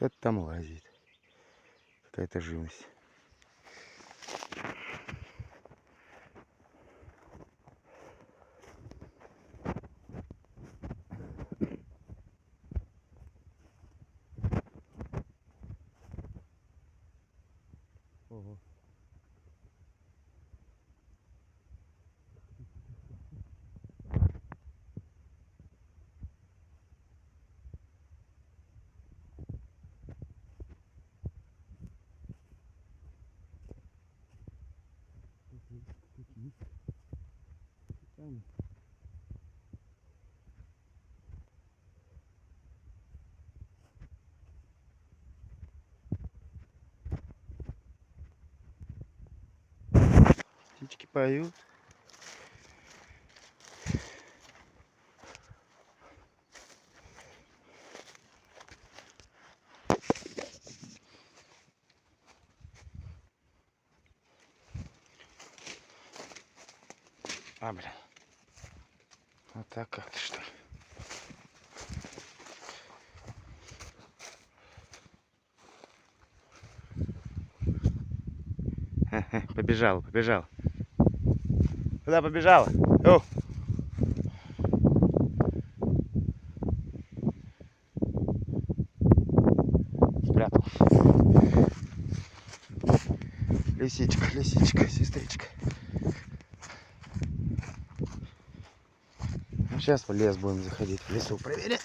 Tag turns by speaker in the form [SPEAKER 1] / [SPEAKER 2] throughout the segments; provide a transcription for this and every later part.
[SPEAKER 1] Что-то там лазит. Какая-то живность. Ого. Птички поют. А, блин. Вот так как-то что ли. Побежал, побежал. Куда побежала? О! Спрятал. Лисичка, лисичка, сестричка. Ну, сейчас в лес будем заходить, в лесу проверять.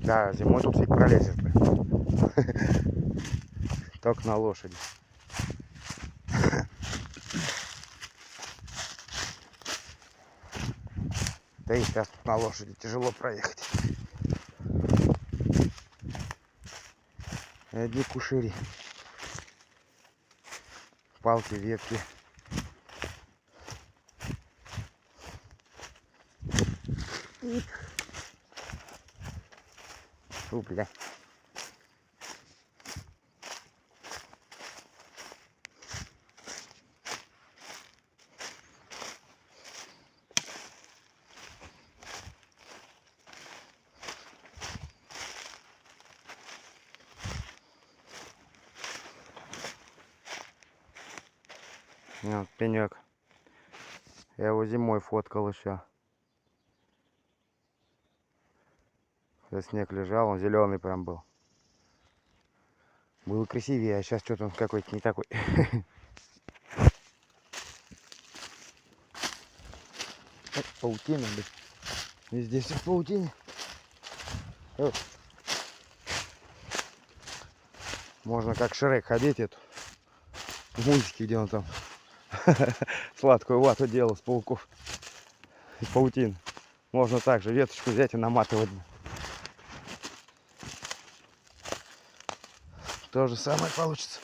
[SPEAKER 1] Да, зимой тут фиг пролезешь, блин. Только на лошади. Да и сейчас тут на лошади тяжело проехать. Одни кушири. Палки, ветки. Фу, бля. Вот пенек. Я его зимой фоткал еще. Когда снег лежал, он зеленый прям был. Было красивее, а сейчас что-то он какой-то не такой. Паутина, блин. Везде все в паутине. О. Можно как Шрек ходить эту. В мультике, где он там сладкую вату делал с пауков. Из паутины. Можно также веточку взять и наматывать. То же самое получится.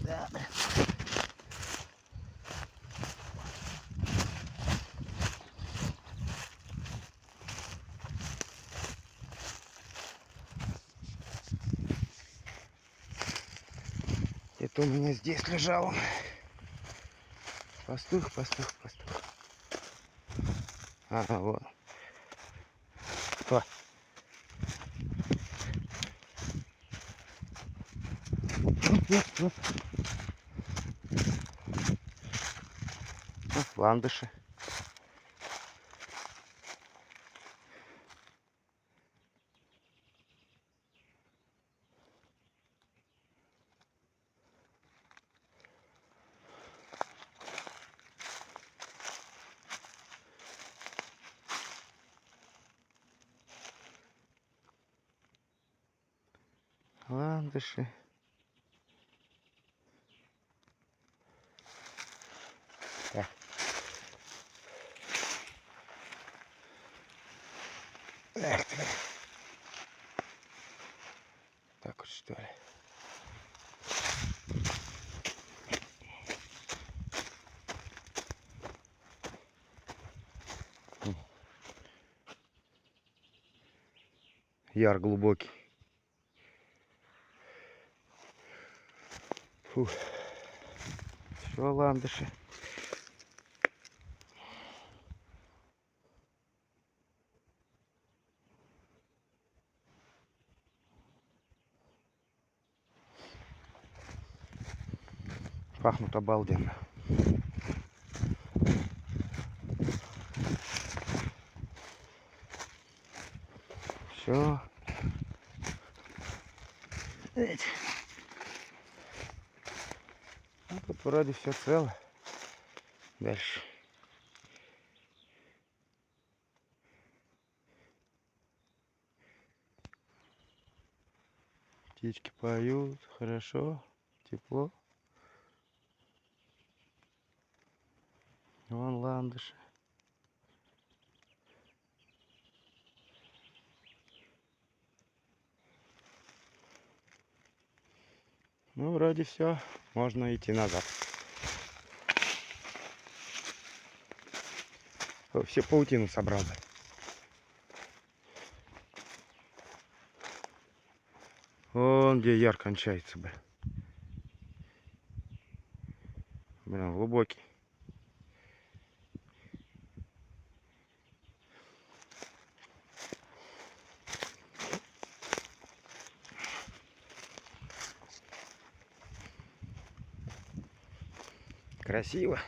[SPEAKER 1] Да. Это у меня здесь лежал. Пастух, пастух, пастух. Ага, вот. Кто? Ландыши. Ландыши. Так. Эх ты. Так вот что ли. Яр глубокий. Фу. Все, ландыши. Пахнут обалденно. Все. Ну, тут вроде все цело. Дальше. Птички поют, хорошо, тепло. Вон ландыши. Ну, вроде все. Можно идти назад. О, все паутину собрал. Вон где яр кончается, бля. Блин, глубокий. Красиво.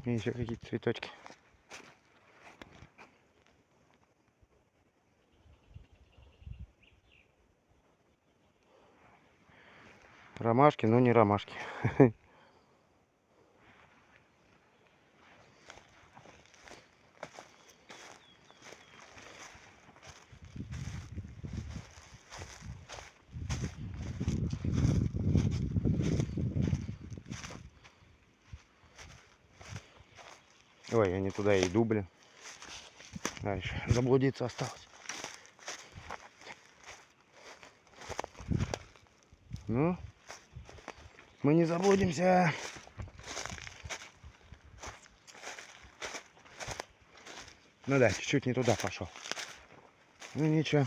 [SPEAKER 1] И еще какие-то цветочки. Ромашки, но не ромашки. Ой, я не туда иду, блин. Дальше заблудиться осталось. Ну, мы не заблудимся. Ну да, чуть-чуть не туда пошел. Ну ничего.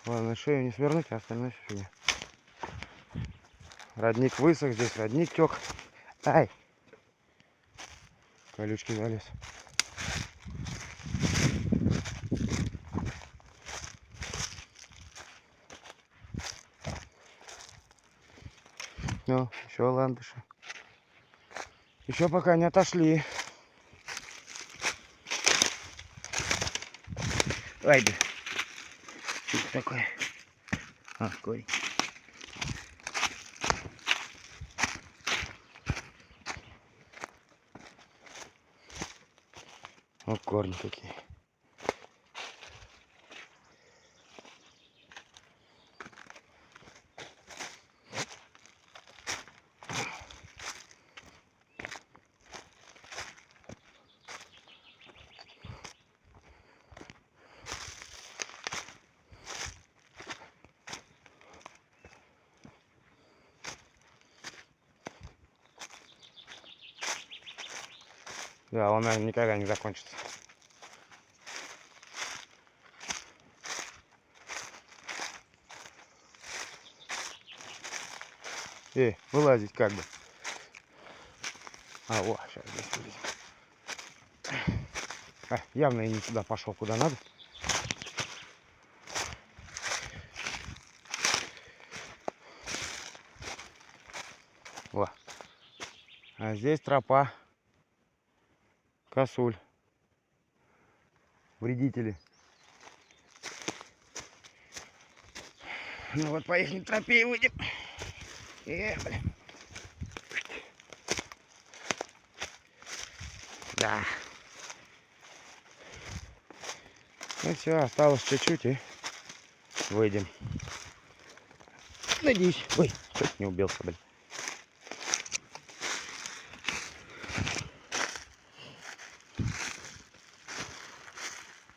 [SPEAKER 1] Ладно, шею не свернуть, а остальное фигня. Родник высох, здесь родник тек. Ай! Колючки залез. Ну, еще ландыши. Еще пока не отошли. Ай, да. Что это такое? А, корень. Вот корни какие. Да, он, наверное, никогда не закончится. Вылазить как бы. А, о, сейчас здесь вылезем. А, явно я не туда пошел, куда надо. Во. А здесь тропа. Косуль. Вредители. Ну вот по их тропе и выйдем. Блин. Да. Ну все, осталось чуть-чуть и выйдем. Надеюсь. Ой, чуть не убился, блин.